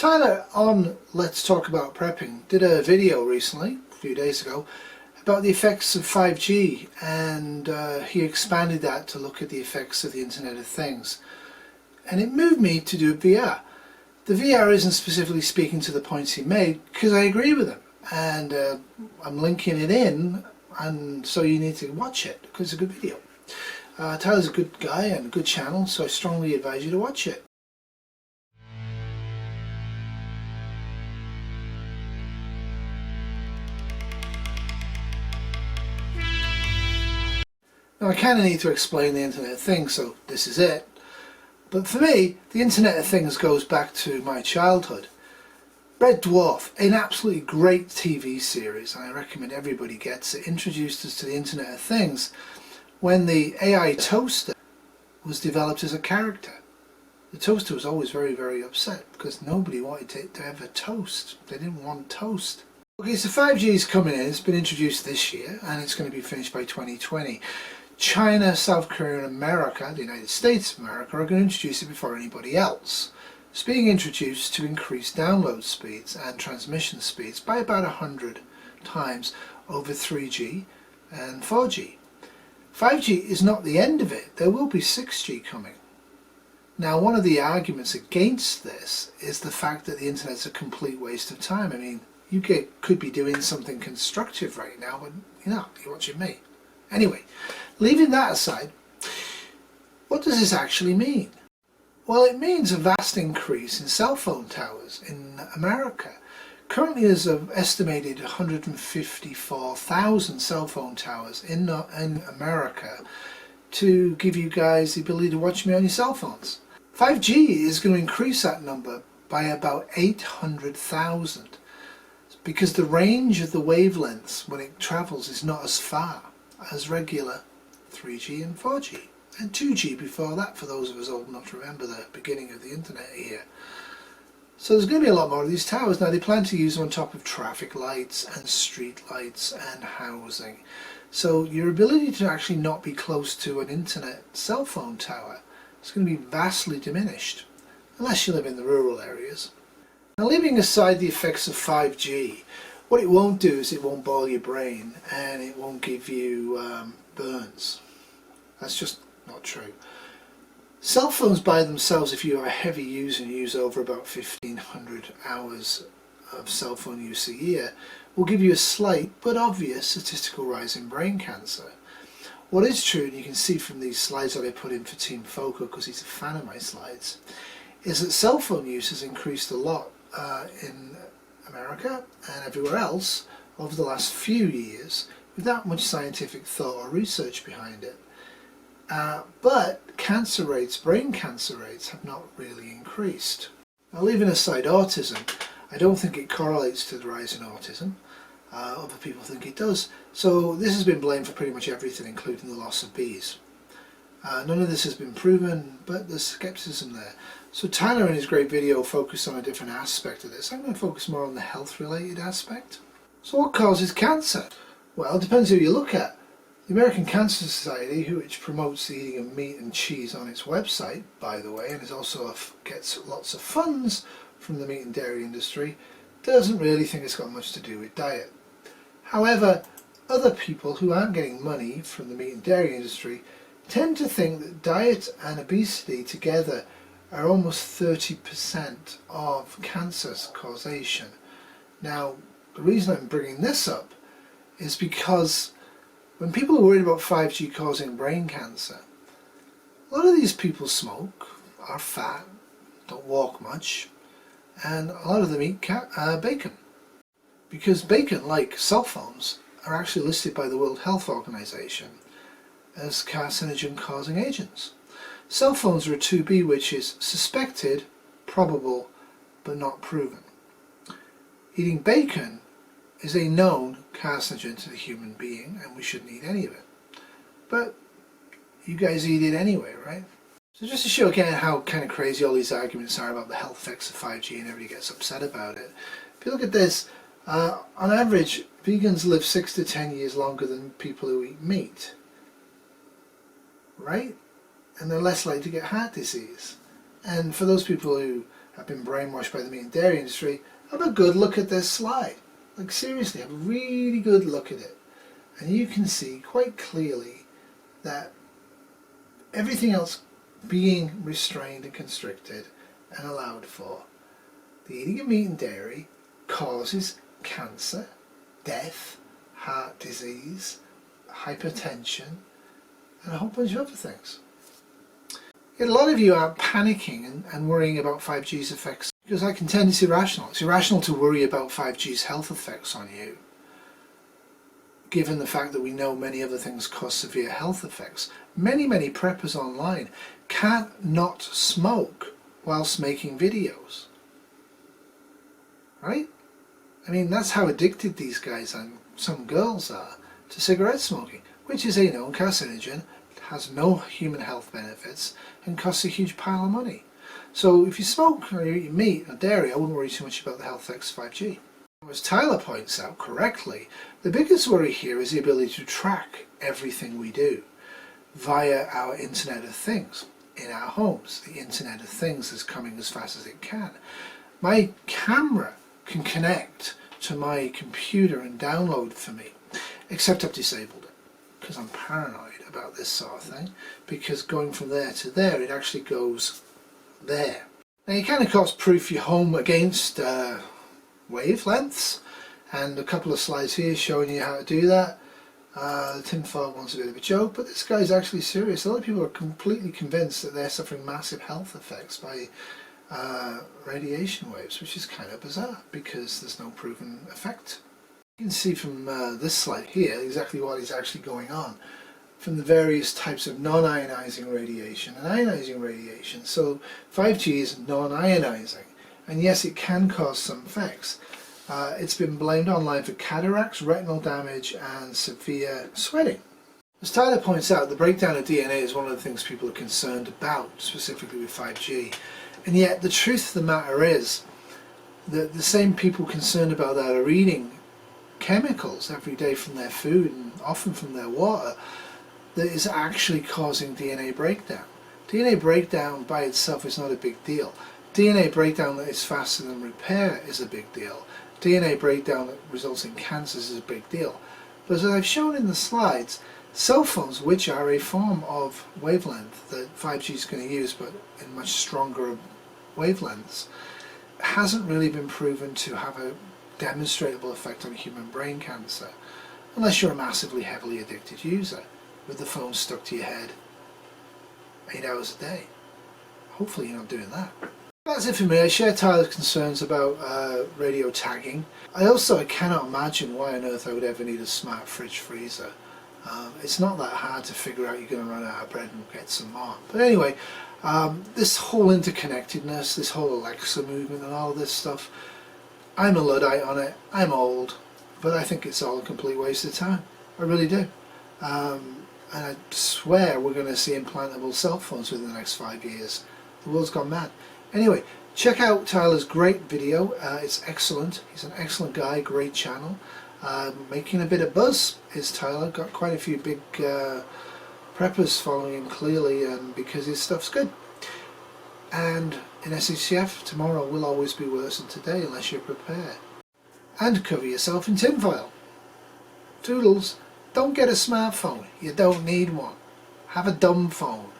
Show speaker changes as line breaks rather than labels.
Tyler on Let's Talk About Prepping did a video recently, a few days ago, about the effects of 5G, and he expanded that to look at the effects of the Internet of Things. And it moved me to do VR. The VR isn't specifically speaking to the points he made, because I agree with him, and I'm linking it in, and so you need to watch it because it's a good video. Tyler's a good guy and a good channel, so I strongly advise you to watch it. Now I kind of need to explain the Internet of Things, so this is it. But for me, the Internet of Things goes back to my childhood. Red Dwarf, an absolutely great TV series, and I recommend everybody gets it, introduced us to the Internet of Things when the AI toaster was developed as a character. The toaster was always very, very upset because nobody wanted it to ever toast. They didn't want toast. Okay, so 5G is coming in. It's been introduced this year and it's going to be finished by 2020. China, South Korea and America, the United States of America, are going to introduce it before anybody else. It's being introduced to increase download speeds and transmission speeds by about 100 times over 3G and 4G. 5G is not the end of it. There will be 6G coming. Now, one of the arguments against this is the fact that the internet's a complete waste of time. I mean, you could be doing something constructive right now, but you're not. You're watching me. Anyway, leaving that aside, what does this actually mean? Well, it means a vast increase in cell phone towers in America. Currently there's an estimated 154,000 cell phone towers in America to give you guys the ability to watch me on your cell phones. 5G is going to increase that number by about 800,000 because the range of the wavelengths when it travels is not as far as regular 3G and 4G. And 2G before that, for those of us old enough to remember the beginning of the internet here. So there's going to be a lot more of these towers. Now they plan to use them on top of traffic lights and street lights and housing. So your ability to actually not be close to an internet cell phone tower is going to be vastly diminished, unless you live in the rural areas. Now, leaving aside the effects of 5G, what it won't do is it won't boil your brain and it won't give you burns. That's just not true. Cell phones by themselves, if you are a heavy user and use over about 1,500 hours of cell phone use a year, will give you a slight but obvious statistical rise in brain cancer. What is true, and you can see from these slides that I put in for Team Foco because he's a fan of my slides, is that cell phone use has increased a lot in America and everywhere else over the last few years without much scientific thought or research behind it. But cancer rates, brain cancer rates, have not really increased. Now, leaving aside autism, I don't think it correlates to the rise in autism. Other people think it does. So this has been blamed for pretty much everything, including the loss of bees. None of this has been proven, but there's skepticism there. So Tyler in his great video focused on a different aspect of this. I'm going to focus more on the health related aspect. So what causes cancer? Well, it depends who you look at. The American Cancer Society, which promotes the eating of meat and cheese on its website, by the way, and is also gets lots of funds from the meat and dairy industry, doesn't really think it's got much to do with diet. However, other people who aren't getting money from the meat and dairy industry tend to think that diet and obesity together are almost 30% of cancer causation. Now, the reason I'm bringing this up is because when people are worried about 5G causing brain cancer, a lot of these people smoke, are fat, don't walk much, and a lot of them eat bacon. Because bacon, like cell phones, are actually listed by the World Health Organization as carcinogen causing agents. Cell phones are a 2B, which is suspected, probable, but not proven. Eating bacon is a known carcinogen to the human being, and we shouldn't eat any of it. But you guys eat it anyway, right? So just to show again how kind of crazy all these arguments are about the health effects of 5G and everybody gets upset about it. If you look at this, on average, vegans live 6 to 10 years longer than people who eat meat. Right? And they're less likely to get heart disease. And for those people who have been brainwashed by the meat and dairy industry, have a good look at this slide. Like seriously, have a really good look at it. And you can see quite clearly that everything else being restrained and constricted and allowed for, the eating of meat and dairy causes cancer, death, heart disease, hypertension, and a whole bunch of other things. Yet a lot of you are panicking and worrying about 5G's effects because I contend it's irrational. It's irrational to worry about 5G's health effects on you, given the fact that we know many other things cause severe health effects. Many preppers online can't not smoke whilst making videos. Right? I mean, that's how addicted these guys and some girls are to cigarette smoking, which is a known carcinogen, has no human health benefits, and costs a huge pile of money. So if you smoke or you eat meat or dairy, I wouldn't worry too much about the health effects of 5G. As Tyler points out correctly, the biggest worry here is the ability to track everything we do via our Internet of Things in our homes. The Internet of Things is coming as fast as it can. My camera can connect to my computer and download for me, except I've disabled it because I'm paranoid about this sort of thing, because going from there to there, it actually goes there. Now you can of course proof your home against wavelengths, and a couple of slides here showing you how to do that. The tinfoil one's a bit of a joke, but this guy's actually serious. A lot of people are completely convinced that they're suffering massive health effects by radiation waves, which is kind of bizarre because there's no proven effect. You can see from this slide here exactly what is actually going on from the various types of non-ionizing radiation and ionizing radiation. So 5G is non-ionizing, and yes, it can cause some effects. It's been blamed online for cataracts, retinal damage, and severe sweating. As Tyler points out, the breakdown of DNA is one of the things people are concerned about, specifically with 5G. And yet the truth of the matter is that the same people concerned about that are eating chemicals every day from their food and often from their water that is actually causing DNA breakdown. DNA breakdown by itself is not a big deal. DNA breakdown that is faster than repair is a big deal. DNA breakdown that results in cancers is a big deal. But as I've shown in the slides, cell phones, which are a form of wavelength that 5G is going to use, but in much stronger wavelengths, hasn't really been proven to have a demonstrable effect on human brain cancer, unless you're a massively heavily addicted user with the phone stuck to your head 8 hours a day. Hopefully you're not doing that. That's it for me. I share Tyler's concerns about radio tagging. I cannot imagine why on earth I would ever need a smart fridge freezer. It's not that hard to figure out you're going to run out of bread and get some more. But anyway, this whole interconnectedness, this whole Alexa movement and all this stuff, I'm a Luddite on it. I'm old, but I think it's all a complete waste of time. I really do. And I swear we're going to see implantable cell phones within the next 5 years. The world's gone mad. Anyway, check out Tyler's great video. It's excellent. He's an excellent guy, great channel. Making a bit of buzz is Tyler. Got quite a few big preppers following him clearly, because his stuff's good. And in SHF, tomorrow will always be worse than today unless you're prepared. And cover yourself in tinfoil. Toodles. Don't get a smartphone. You don't need one. Have a dumb phone.